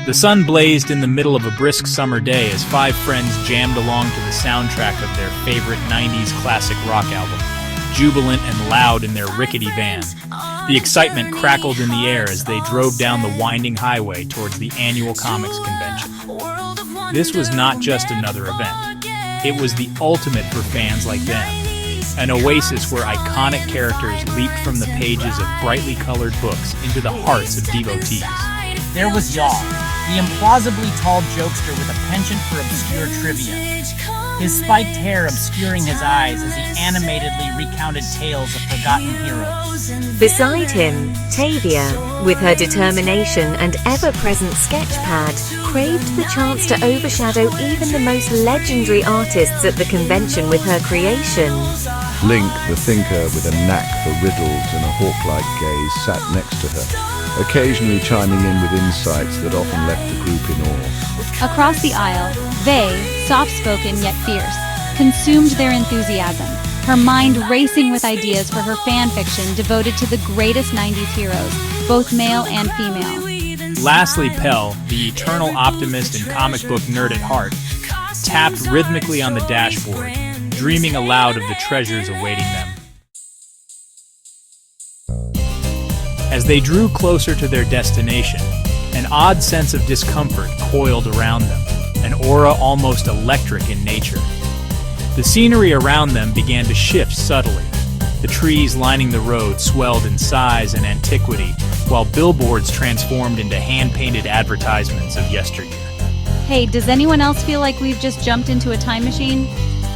The sun blazed in the middle of a brisk summer day as five friends jammed along to the soundtrack of their favorite 90s classic rock album, jubilant and loud in their rickety van. The excitement crackled in the air as they drove down the winding highway towards the annual comics convention. This was not just another event. It was the ultimate for fans like them. An oasis where iconic characters leaped from the pages of brightly colored books into the hearts of devotees. There was Yaw, the implausibly tall jokester with a penchant for obscure trivia, his spiked hair obscuring his eyes as he animatedly recounted tales of forgotten heroes. Beside him, Tavia, with her determination and ever-present sketchpad, craved the chance to overshadow even the most legendary artists at the convention with her creations. Linc, the thinker with a knack for riddles and a hawk-like gaze, sat next to her, occasionally chiming in with insights that often left the group in awe. Across the aisle, they, soft-spoken yet fierce, consumed their enthusiasm, her mind racing with ideas for her fan fiction devoted to the greatest 90s heroes, both male and female. Lastly, Pell, the eternal optimist and comic book nerd at heart, tapped rhythmically on the dashboard, dreaming aloud of the treasures awaiting them. As they drew closer to their destination, an odd sense of discomfort coiled around them, an aura almost electric in nature. The scenery around them began to shift subtly. The trees lining the road swelled in size and antiquity, while billboards transformed into hand-painted advertisements of yesteryear. Hey, does anyone else feel like we've just jumped into a time machine?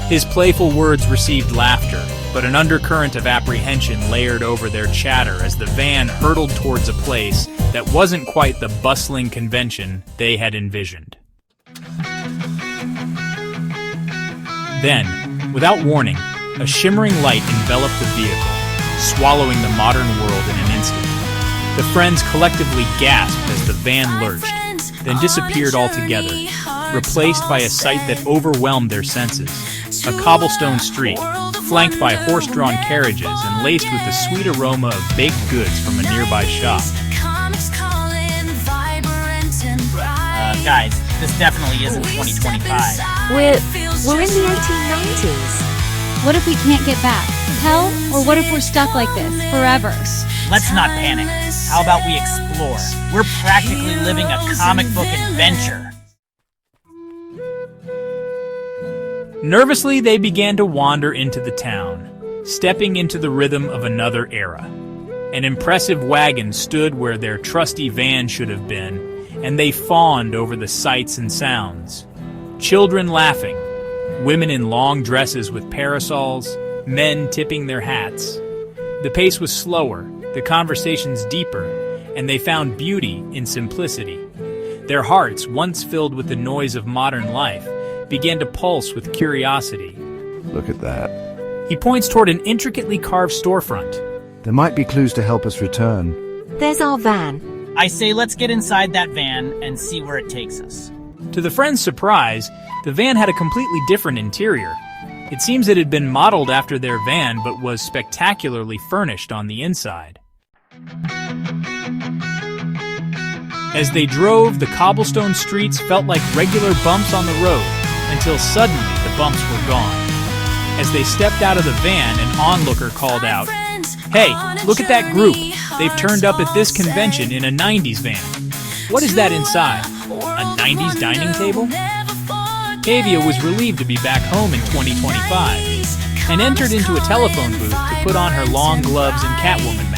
His playful words received laughter, but an undercurrent of apprehension layered over their chatter as the van hurtled towards a place that wasn't quite the bustling convention they had envisioned. Then, without warning, a shimmering light enveloped the vehicle, swallowing the modern world in an instant. The friends collectively gasped as the van lurched, then disappeared altogether, replaced by a sight that overwhelmed their senses. A cobblestone street, flanked by horse-drawn carriages and laced with the sweet aroma of baked goods from a nearby shop. Guys, this definitely isn't 2025. We're in the 1890s. What if we can't get back? Hell, or what if we're stuck like this forever? Let's not panic. How about we explore? We're practically living a comic book adventure. Nervously, they began to wander into the town, stepping into the rhythm of another era. An impressive wagon stood where their trusty van should have been, and they fawned over the sights and sounds. Children laughing, women in long dresses with parasols, men tipping their hats. The pace was slower, the conversations deeper, and they found beauty in simplicity. Their hearts, once filled with the noise of modern life, began to pulse with curiosity. Look at that. He points toward an intricately carved storefront. There might be clues to help us return. There's our van. I say let's get inside that van and see where it takes us. To the friends' surprise, the van had a completely different interior. It seems it had been modeled after their van but was spectacularly furnished on the inside. As they drove, the cobblestone streets felt like regular bumps on the road, until suddenly the bumps were gone. As they stepped out of the van, an onlooker called out, "Hey, look at that group. They've turned up at this convention in a 90s van. What is that inside? A 90s dining table?" Tavia was relieved to be back home in 2025, and entered into a telephone booth to put on her long gloves and Catwoman